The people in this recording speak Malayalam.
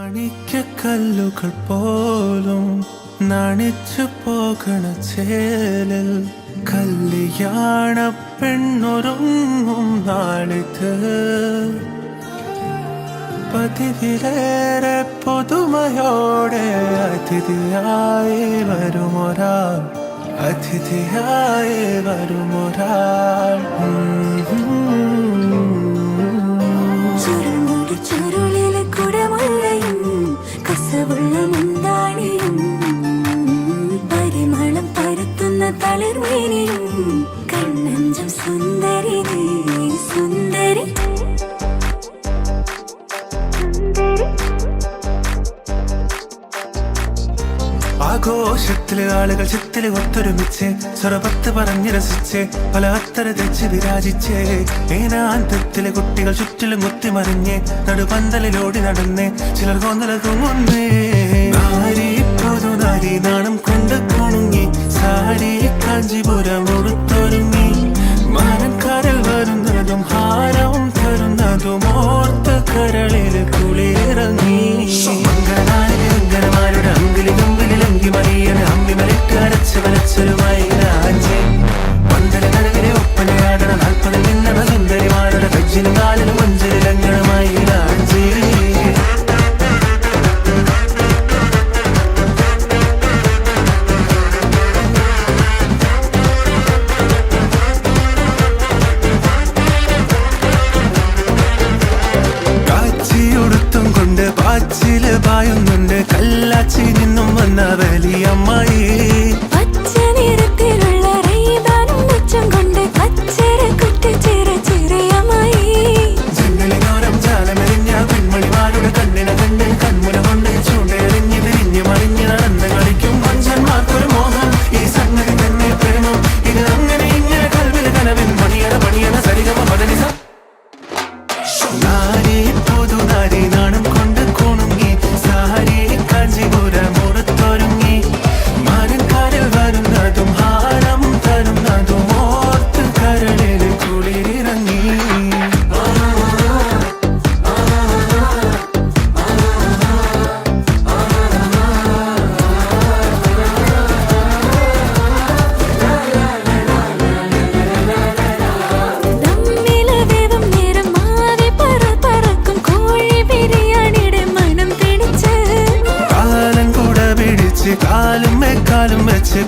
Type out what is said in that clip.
മാണിക്യക്കല്ലുകൾ പോലും നാണിച്ചു പോകണ ചേലിൽ കല്യാണ പെണ്ണൊരുങ്ങും നാളിത് പതിവിലേറെ പുതുമയോടെ അതിഥിയായി വരുമൊരാൾ ചുരുളിലെ കുടമുള്ളയും കസവുള്ള മുന്താണിയും പരിമളം പരത്തുന്ന തളിർമേനിയും കണ്ണഞ്ചം സുന്ദരി സുന്ദരി ആഘോഷത്തില് ആളുകൾ ചിത്തില് ഒത്തൊരുമിച്ച് സ്വരപത്ത് പറഞ്ഞ് രസിച്ച് പല അത്തര തെച്ച് വിരാജിച്ച് ഏനാന്തത്തിലെ കുട്ടികൾ ചുറ്റിലും കുത്തിമറിഞ്ഞ് നടുപന്തലിലോടി നടന്ന് ചിലർ കൊന്നല തൂങ്ങുന്നേ നാരി പുതുനാരി നാണം കൊണ്ട് കുണുങ്ങി സാരി കാഞ്ചിപുരം ഉടുത്തൊരുങ്ങി മാനക്കാരിൽ വരുന്നതും ഹാരവും തരുന്നതും ഓർത്ത് കരളിൽ കുളിയിറങ്ങി അങ്കരമാരുടെ അങ്കിലി മറിയന് അമ്പിമലിട്ട് അരച്ച് വരച്ചൊരു മൈലാഞ്ചി പന്തല നടുവിലെ ഒപ്പനയാടണ 40 നിന്നണ സുന്ദരിമാരുടെ കജ്ജിലും കാലിലും മഞ്ചലിലങ്ങണ മൈലാഞ്ചി കാച്ചിയുടുത്തും കൊണ്ട് പാച്ചില് പായുന്നുണ്ട് കല്ലാച്ചി നിന്നും വന്ന വലിയമ്മായി പച്ച നിറത്തിലുള്ള റീബാനും വെച്ചും കൊണ്ട് കച്ചര കുറ്റി ചെറിയമ്മായി ജനലിനോരം ജാലമെറിഞ്ഞ പെൺമണിമാരുടെ കണ്ണിനെ കണ്ട് കൺമുന കൊണ്ട് ചൂണ്ടെറിഞ്ഞ് തിരിഞ്ഞ് മറിഞ്ഞ് നടന്ന് കളിക്കും മനുഷ്യന്മാർക്കൊരു മോഹം ഈ സംഗതി തന്നെ പ്രേമം ഇത് അങ്ങനെ ഇങ്ങനെ കൽവിൽ കനവിൻ പണിയണ സരിഗമ പദനിസ നാരി പുതുനാരി നാണം കൊണ്ട് കുണുങ്ങി സാരി കാഞ്ചിപുരം മുറത്തൊരുങ്ങി മാനക്കാരിൽ വരുന്നതും ഹാരം തരുന്നതും ഓർത്ത് കരളിൽ കുളിരിറങ്ങി കാലും വെച്ച്